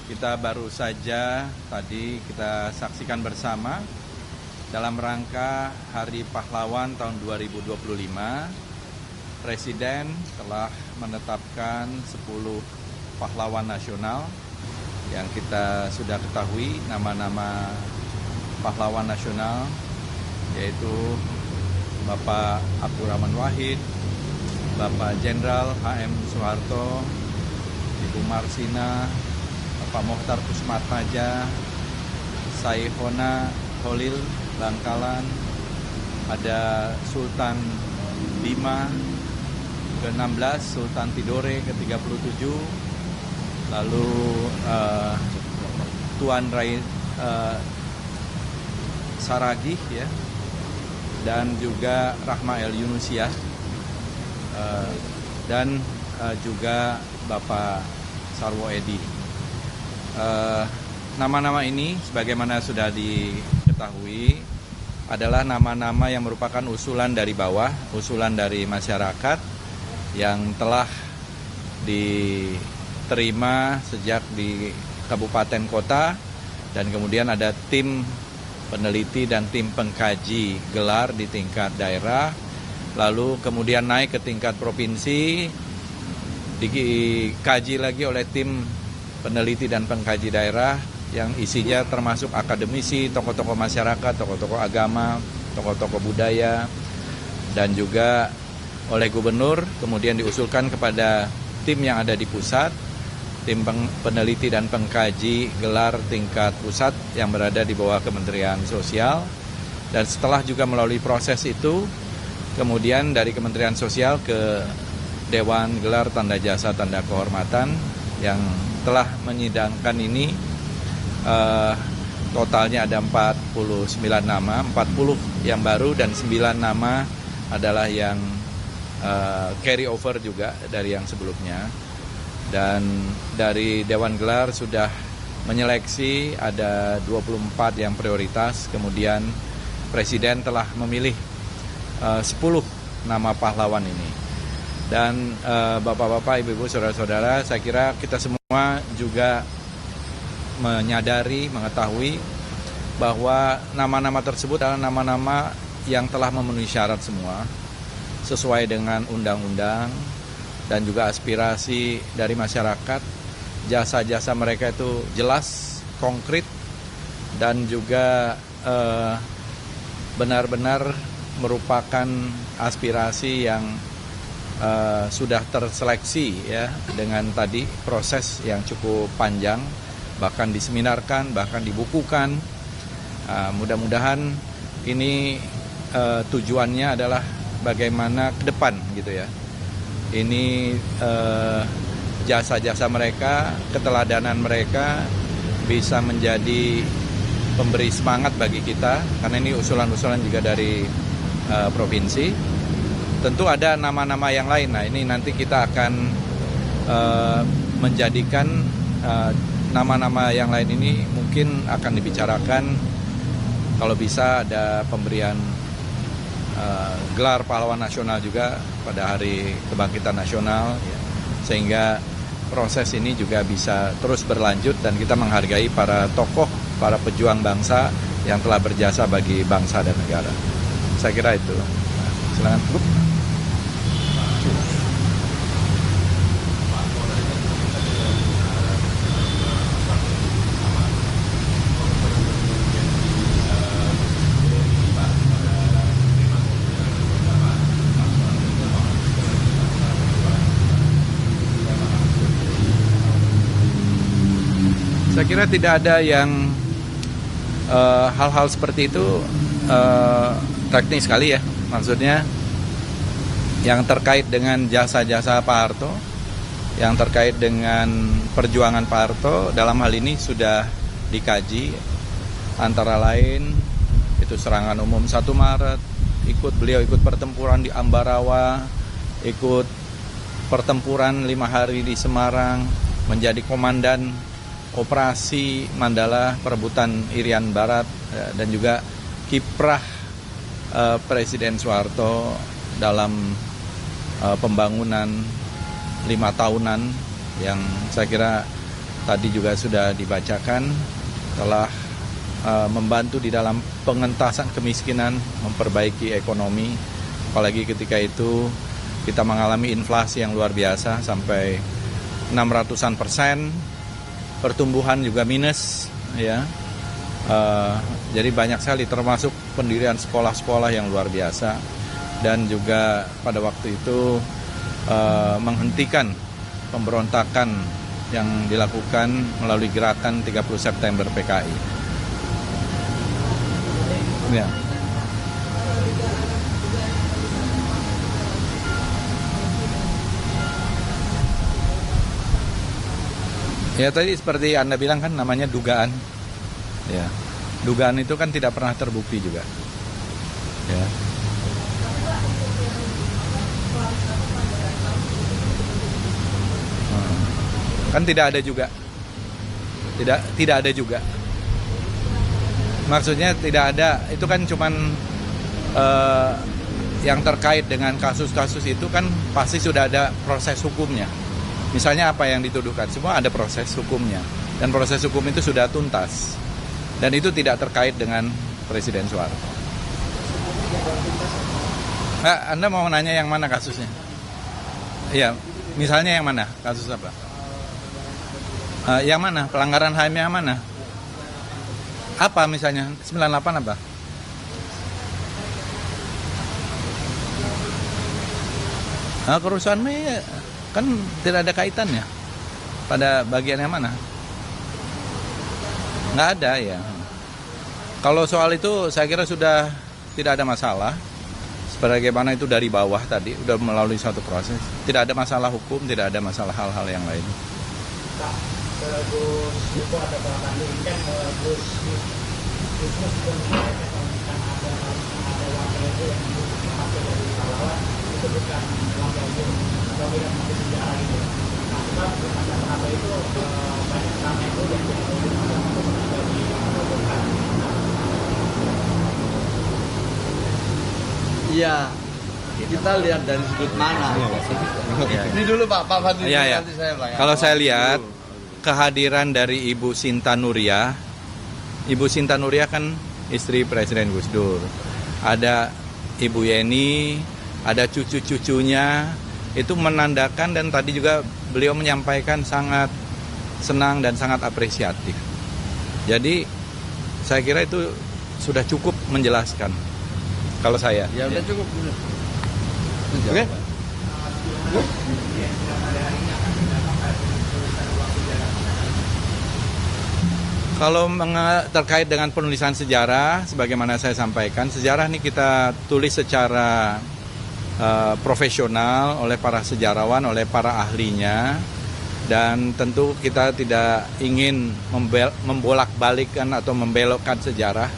Kita baru saja tadi kita saksikan bersama dalam rangka Hari Pahlawan tahun 2025, Presiden telah menetapkan 10 pahlawan nasional yang kita sudah ketahui nama-nama pahlawan nasional, yaitu Bapak Abdurrahman Wahid, Bapak Jenderal H.M. Soeharto, Ibu Marsina, Bapak Mokhtar Kusmatmaja, Saihona Kholil Bangkalan, ada Sultan Bima ke-16, Sultan Tidore ke-37, lalu Tuan Rai Saragih ya, dan juga Rahma El Yunusiah, dan juga Bapak Sarwo Edi. Nama-nama ini sebagaimana sudah diketahui adalah nama-nama yang merupakan usulan dari bawah, usulan dari masyarakat yang telah diterima sejak di kabupaten kota, dan kemudian ada tim peneliti dan tim pengkaji gelar di tingkat daerah, lalu kemudian naik ke tingkat provinsi, dikaji lagi oleh tim peneliti dan pengkaji daerah yang isinya termasuk akademisi, tokoh-tokoh masyarakat, tokoh-tokoh agama, tokoh-tokoh budaya, dan juga oleh gubernur, kemudian diusulkan kepada tim yang ada di pusat, tim peneliti dan pengkaji gelar tingkat pusat yang berada di bawah Kementerian Sosial. Dan setelah juga melalui proses itu, kemudian dari Kementerian Sosial ke Dewan Gelar Tanda Jasa Tanda Kehormatan yang telah menyidangkan ini, totalnya ada 49 nama, 40 yang baru dan 9 nama adalah yang carry over juga dari yang sebelumnya. Dan dari Dewan Gelar sudah menyeleksi ada 24 yang prioritas, kemudian Presiden telah memilih 10 nama pahlawan ini. Dan bapak-bapak, ibu-ibu, saudara-saudara, saya kira kita semua juga menyadari, mengetahui bahwa nama-nama tersebut adalah nama-nama yang telah memenuhi syarat semua, sesuai dengan undang-undang dan juga aspirasi dari masyarakat. Jasa-jasa mereka itu jelas, konkret, dan juga benar-benar merupakan aspirasi yang sudah terseleksi ya, dengan tadi proses yang cukup panjang, bahkan diseminarkan, bahkan dibukukan. Mudah-mudahan ini tujuannya adalah bagaimana ke depan gitu ya. Ini jasa-jasa mereka, keteladanan mereka bisa menjadi pemberi semangat bagi kita, karena ini usulan-usulan juga dari provinsi. Tentu ada nama-nama yang lain. Nah, ini nanti kita akan menjadikan nama-nama yang lain ini mungkin akan dibicarakan, kalau bisa ada pemberian gelar pahlawan nasional juga pada Hari Kebangkitan Nasional ya, sehingga proses ini juga bisa terus berlanjut dan kita menghargai para tokoh, para pejuang bangsa yang telah berjasa bagi bangsa dan negara. Saya kira itu. Nah, silakan. Saya kira tidak ada yang hal-hal seperti itu teknis sekali ya. Maksudnya yang terkait dengan jasa-jasa Pak Harto, yang terkait dengan perjuangan Pak Harto dalam hal ini sudah dikaji. Antara lain itu serangan umum 1 Maret, beliau ikut pertempuran di Ambarawa, ikut pertempuran 5 hari di Semarang, menjadi komandan operasi Mandala perebutan Irian Barat, dan juga kiprah Presiden Soeharto dalam pembangunan 5 tahunan yang saya kira tadi juga sudah dibacakan, telah membantu di dalam pengentasan kemiskinan, memperbaiki ekonomi, apalagi ketika itu kita mengalami inflasi yang luar biasa sampai 600-an%, pertumbuhan juga minus, ya. Jadi banyak sekali, termasuk pendirian sekolah-sekolah yang luar biasa, dan juga pada waktu itu menghentikan pemberontakan yang dilakukan melalui gerakan 30 September PKI. Ya. Ya tadi seperti Anda bilang kan namanya dugaan. Ya. Dugaan itu kan tidak pernah terbukti juga. Ya. Kan tidak ada juga. Tidak ada juga. Maksudnya tidak ada, itu kan cuman yang terkait dengan kasus-kasus itu kan pasti sudah ada proses hukumnya. Misalnya apa yang dituduhkan, semua ada proses hukumnya. Dan proses hukum itu sudah tuntas. Dan itu tidak terkait dengan Presiden Soeharto. Anda mau nanya yang mana kasusnya? Iya, misalnya yang mana? Kasus apa? Yang mana? Pelanggaran HAM yang mana? Apa misalnya? 98 apa? Kerusuhan Mei kan tidak ada kaitannya. Pada bagian yang mana? Nggak ada ya. Kalau soal itu saya kira sudah tidak ada masalah. Sebagaimana itu dari bawah tadi, sudah melalui suatu proses. Tidak ada masalah hukum, tidak ada masalah hal-hal yang lain. Gus itu ada belakang ini kan Gus itu juga ada warga itu yang masuk dari pahlawan itu bukan warga itu atau tidak masuk sejarah itu. Nah sebab kenapa itu banyak nama itu yang iya, kita lihat dari sudut mana. Ini dulu Pak Fadli, ya. Nanti saya ulang. Kalau saya lihat kehadiran dari Ibu Sinta Nuria. Ibu Sinta Nuria kan istri Presiden Gus Dur. Ada Ibu Yeni, ada cucu-cucunya. Itu menandakan, dan tadi juga beliau menyampaikan sangat senang dan sangat apresiatif. Jadi saya kira itu sudah cukup menjelaskan. Kalau saya. Ya udah cukup. Oke. Kalau terkait dengan penulisan sejarah, sebagaimana saya sampaikan, sejarah ini kita tulis secara profesional oleh para sejarawan, oleh para ahlinya, dan tentu kita tidak ingin membolak-balikkan atau membelokkan sejarah,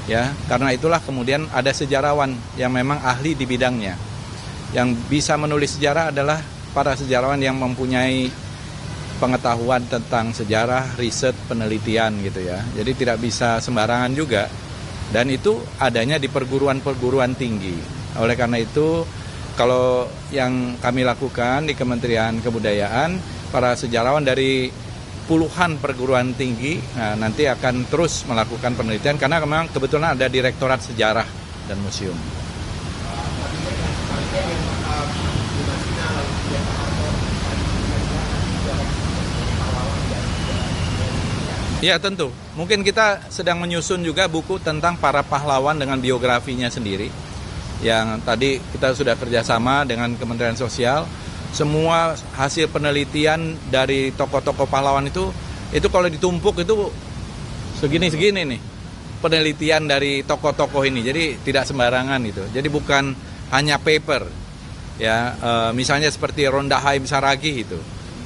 ya. Karena itulah kemudian ada sejarawan yang memang ahli di bidangnya. Yang bisa menulis sejarah adalah para sejarawan yang mempunyai pengetahuan tentang sejarah, riset, penelitian gitu ya. Jadi tidak bisa sembarangan juga. Dan itu adanya di perguruan-perguruan tinggi. Oleh karena itu, kalau yang kami lakukan di Kementerian Kebudayaan, para sejarawan dari puluhan perguruan tinggi nanti akan terus melakukan penelitian, karena memang kebetulan ada Direktorat Sejarah dan Museum. Ya tentu, mungkin kita sedang menyusun juga buku tentang para pahlawan dengan biografinya sendiri. Yang tadi kita sudah kerjasama dengan Kementerian Sosial. Semua hasil penelitian dari tokoh-tokoh pahlawan itu kalau ditumpuk itu segini-segini nih. Penelitian dari tokoh-tokoh ini, jadi tidak sembarangan itu. Jadi bukan hanya paper. Ya, misalnya seperti Ronda Haim Saragih itu,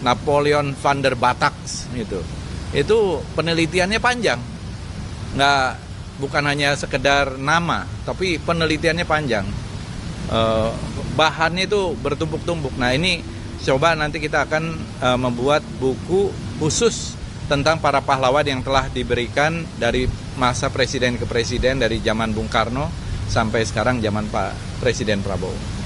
Napoleon van der Bataks gitu. Itu penelitiannya panjang, bukan hanya sekedar nama, tapi penelitiannya panjang, bahannya itu bertumpuk-tumpuk. Nah ini coba nanti kita akan membuat buku khusus tentang para pahlawan yang telah diberikan dari masa presiden ke presiden, dari zaman Bung Karno sampai sekarang zaman Pak Presiden Prabowo.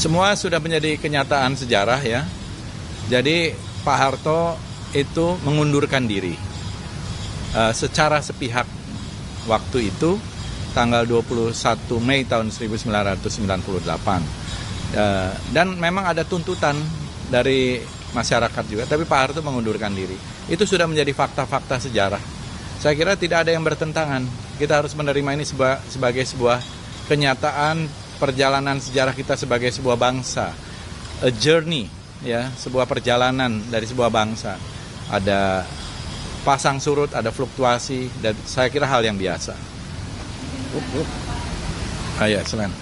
Semua sudah menjadi kenyataan sejarah ya. Jadi Pak Harto itu mengundurkan diri secara sepihak waktu itu tanggal 21 Mei tahun 1998. Dan memang ada tuntutan dari masyarakat juga, tapi Pak Harto mengundurkan diri. Itu sudah menjadi fakta-fakta sejarah. Saya kira tidak ada yang bertentangan. Kita harus menerima ini sebagai sebuah kenyataan perjalanan sejarah kita sebagai sebuah bangsa, a journey, ya, sebuah perjalanan dari sebuah bangsa. Ada pasang surut, ada fluktuasi, dan saya kira hal yang biasa. Ya, silakan.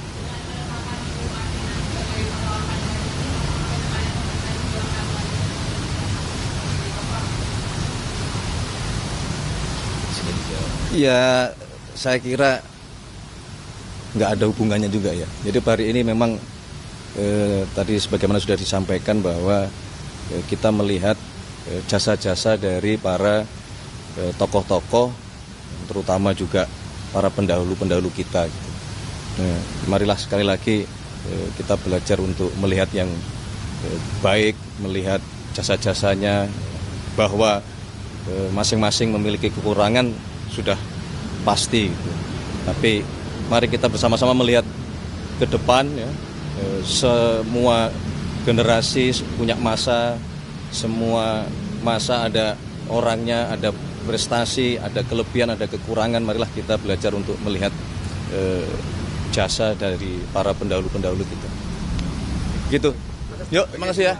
Ya, saya kira nggak ada hubungannya juga ya. Jadi hari ini memang tadi sebagaimana sudah disampaikan bahwa kita melihat jasa-jasa dari para tokoh-tokoh, terutama juga para pendahulu-pendahulu kita. Gitu. Marilah sekali lagi kita belajar untuk melihat yang baik, melihat jasa-jasanya, bahwa masing-masing memiliki kekurangan sudah pasti. Gitu. Tapi mari kita bersama-sama melihat ke depan ya. Semua generasi punya masa, semua masa ada orangnya, ada prestasi, ada kelebihan, ada kekurangan. Marilah kita belajar untuk melihat jasa dari para pendahulu-pendahulu kita. Gitu. Yuk, terima kasih ya.